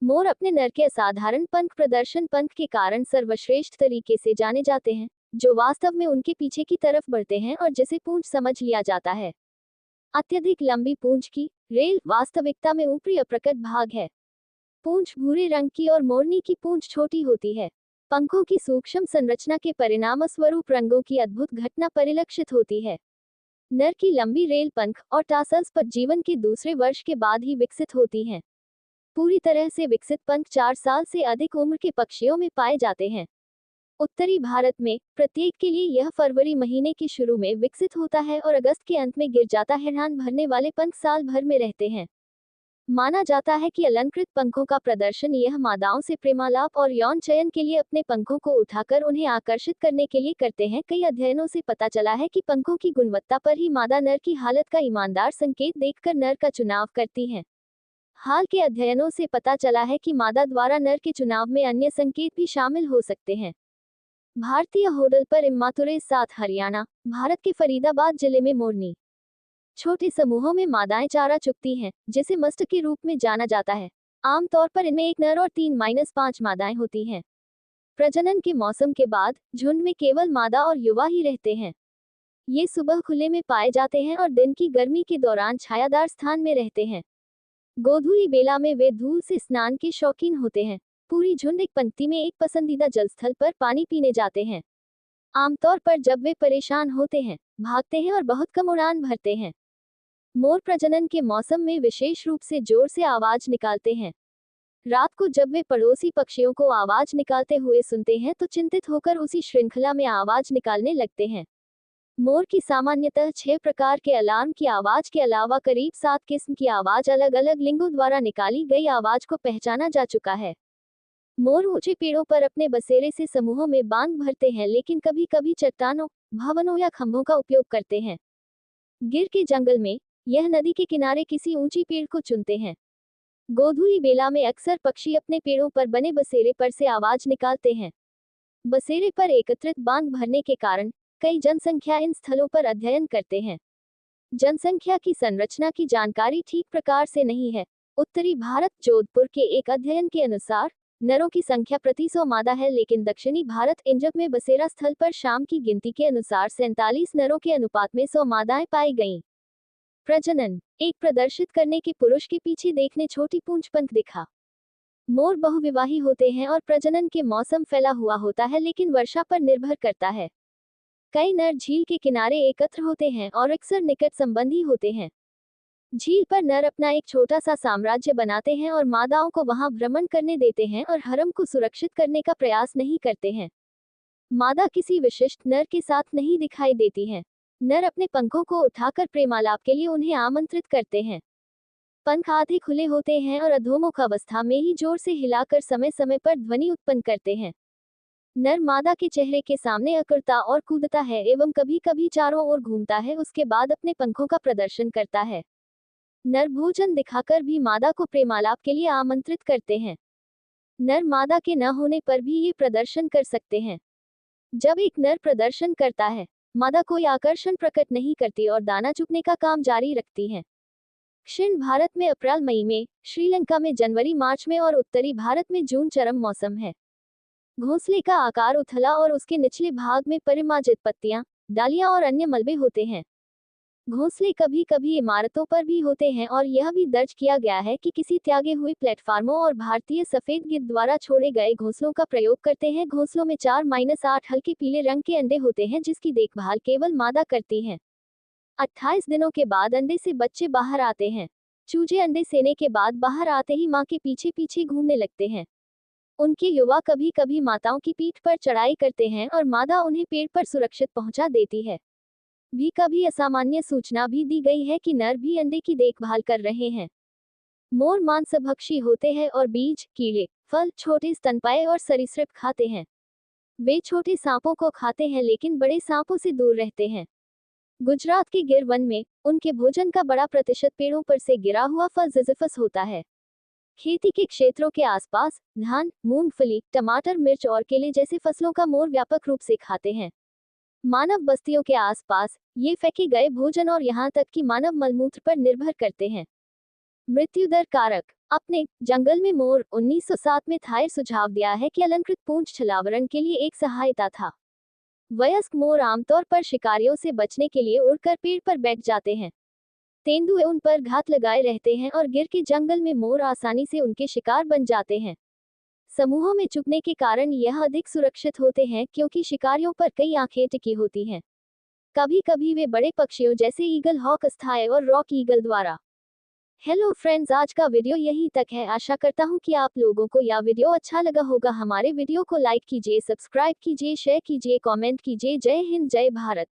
मोर अपने नर के असाधारण पंख प्रदर्शन पंख के कारण सर्वश्रेष्ठ तरीके से जाने जाते हैं, जो वास्तव में उनके पीछे की तरफ बढ़ते हैं और जिसे पूंछ समझ लिया जाता है। अत्यधिक लंबी पूंछ की रेल वास्तविकता में ऊपरी अप्रकट भाग है। पूंछ भूरे रंग की और मोरनी की पूंछ छोटी होती है। पंखों की सूक्ष्म संरचना के परिणामस्वरूप रंगों की अद्भुत घटना परिलक्षित होती है। नर की लंबी रेल पंख और टासल्स पर जीवन के दूसरे वर्ष के बाद ही विकसित होती हैं। पूरी तरह से विकसित पंख 4 साल से अधिक उम्र के पक्षियों में पाए जाते हैं। उत्तरी भारत में प्रत्येक के लिए यह फरवरी महीने के शुरू में विकसित होता है और अगस्त के अंत में गिर जाता है। हैरान भरने वाले पंख साल भर में रहते हैं। माना जाता है कि अलंकृत पंखों का प्रदर्शन यह मादाओं से प्रेमालाप और यौन चयन के लिए अपने पंखों को उठाकर उन्हें आकर्षित करने के लिए करते हैं। कई अध्ययनों से पता चला है कि पंखों की गुणवत्ता पर ही मादा नर की हालत का ईमानदार संकेत देखकर नर का चुनाव करती हैं। हाल के अध्ययनों से पता चला है कि मादा द्वारा नर के चुनाव में अन्य संकेत भी शामिल हो सकते हैं। भारतीय होडल पर इम्मातुरे 7 हरियाणा, भारत के फरीदाबाद जिले में मोरनी छोटे समूहों में मादाएं चारा चुगती हैं, जिसे मस्ट के रूप में जाना जाता है। आमतौर पर इनमें एक नर और 3-5 मादाएं होती हैं। प्रजनन के मौसम के बाद झुंड में केवल मादा और युवा ही रहते हैं। ये सुबह खुले में पाए जाते हैं और दिन की गर्मी के दौरान छायादार स्थान में रहते हैं। गोधूली बेला में वे धूल से स्नान के शौकीन होते हैं। पूरी झुंड एक पंक्ति में एक पसंदीदा जलस्थल पर पानी पीने जाते हैं। आमतौर पर जब वे परेशान होते हैं, भागते हैं और बहुत कम उड़ान भरते हैं। मोर प्रजनन के मौसम में विशेष रूप से जोर से आवाज निकालते हैं। रात को जब वे पड़ोसी पक्षियों को आवाज निकालते हुए सुनते हैं तो चिंतित होकर उसी श्रृंखला में आवाज निकालने लगते हैं। मोर की सामान्यतः 6 प्रकार के अलार्म की आवाज के अलावा करीब 7 किस्म की आवाज अलग अलग लिंगों द्वारा निकाली गई आवाज को पहचाना जा चुका है। मोर ऊंचे पेड़ों पर अपने बसेरे से समूहों में बांग भरते हैं, लेकिन कभी कभी चट्टानों, भवनों या खंभों का उपयोग करते हैं। गिर के जंगल में यह नदी के किनारे किसी ऊंची पेड़ को चुनते हैं। गोधूली बेला में अक्सर पक्षी अपने पेड़ों पर बने बसेरे पर से आवाज निकालते हैं। बसेरे पर एकत्रित बांग भरने के कारण कई जनसंख्या इन स्थलों पर अध्ययन करते हैं। जनसंख्या की संरचना की जानकारी ठीक प्रकार से नहीं है। उत्तरी भारत जोधपुर के एक अध्ययन के अनुसार नरों की संख्या प्रति 100 मादा है, लेकिन दक्षिणी भारत इंजब में बसेरा स्थल पर शाम की गिनती के अनुसार 47 नरों के अनुपात में 100 मादाएं पाई गईं। प्रजनन एक प्रदर्शित करने के पुरुष के पीछे देखने छोटी पूंछ पंख दिखा। मोर बहुविवाही होते हैं और प्रजनन के मौसम फैला हुआ होता है, लेकिन वर्षा पर निर्भर करता है। कई नर झील के किनारे एकत्र होते हैं और अक्सर निकट संबंधी होते हैं। झील पर नर अपना एक छोटा सा साम्राज्य बनाते हैं और मादाओं को वहां भ्रमण करने देते हैं और हरम को सुरक्षित करने का प्रयास नहीं करते हैं। मादा किसी विशिष्ट नर के साथ नहीं दिखाई देती हैं। नर अपने पंखों को उठाकर प्रेमालाप के लिए उन्हें आमंत्रित करते हैं। पंख आधे खुले होते हैं और अधोमुख अवस्था में ही जोर से हिलाकर समय समय पर ध्वनि उत्पन्न करते हैं। नर मादा के चेहरे के सामने अकड़ता और कूदता है एवं कभी कभी चारों ओर घूमता है, उसके बाद अपने पंखों का प्रदर्शन करता है। नर भोजन दिखाकर भी मादा को प्रेमालाप के लिए आमंत्रित करते हैं। नर मादा के न होने पर भी ये प्रदर्शन कर सकते हैं। जब एक नर प्रदर्शन करता है, मादा कोई आकर्षण प्रकट नहीं करती और दाना चुगने का काम जारी रखती है। दक्षिण भारत में अप्रैल मई में, श्रीलंका में जनवरी मार्च में और उत्तरी भारत में जून चरम मौसम है। घोंसले का आकार उथला और उसके निचले भाग में परिमार्जित पत्तियां, डालियां और अन्य मलबे होते हैं। घोंसले कभी कभी इमारतों पर भी होते हैं और यह भी दर्ज किया गया है कि किसी त्यागे हुए प्लेटफार्मों और भारतीय सफेद गिद्ध द्वारा छोड़े गए घोंसलों का प्रयोग करते हैं। घोंसलों में 4-8 हल्के पीले रंग के अंडे होते हैं, जिसकी देखभाल केवल मादा करती हैं। 28 दिनों के बाद अंडे से बच्चे बाहर आते हैं। चूजे अंडे सेने के बाद बाहर आते ही मां के पीछे पीछे घूमने लगते हैं। उनके युवा कभी कभी माताओं की पीठ पर चढ़ाई करते हैं और मादा उन्हें पेड़ पर सुरक्षित पहुंचा देती है। भी कभी असामान्य सूचना भी दी गई है कि नर भी अंडे की देखभाल कर रहे हैं। मोर मांसभक्षी होते हैं और बीज, कीड़े, फल, छोटे स्तनपायी और सरीसृप खाते हैं। वे छोटे सांपों को खाते हैं लेकिन बड़े सांपों से दूर रहते हैं। गुजरात के गिर वन में उनके भोजन का बड़ा प्रतिशत पेड़ों पर से गिरा हुआ फल जिज़िफस होता है। खेती के क्षेत्रों के आसपास धान, मूंगफली, टमाटर, मिर्च और केले जैसे फसलों का मोर व्यापक रूप से खाते हैं। मानव बस्तियों के आसपास ये फेंके गए भोजन और यहाँ तक कि मानव मलमूत्र पर निर्भर करते हैं। मृत्यु दर कारक। अपने जंगल में मोर 1907 में थायर सुझाव दिया है कि अलंकृत पूंछ छलावरण के लिए एक सहायता था। वयस्क मोर आमतौर पर शिकारियों से बचने के लिए उड़कर पेड़ पर बैठ जाते हैं। तेंदुए उन पर घात लगाए रहते हैं और गिर के जंगल में मोर आसानी से उनके शिकार बन जाते हैं। समूहों में छुपने के कारण यह अधिक सुरक्षित होते हैं क्योंकि शिकारियों पर कई आंखें टिकी होती हैं। कभी कभी वे बड़े पक्षियों जैसे ईगल हॉक स्थाई और रॉक ईगल द्वारा। हेलो फ्रेंड्स, आज का वीडियो यहीं तक है। आशा करता हूँ कि आप लोगों को यह वीडियो अच्छा लगा होगा। हमारे वीडियो को लाइक कीजिए, सब्सक्राइब कीजिए, शेयर कीजिए, कमेंट कीजिए। जय हिंद, जय भारत।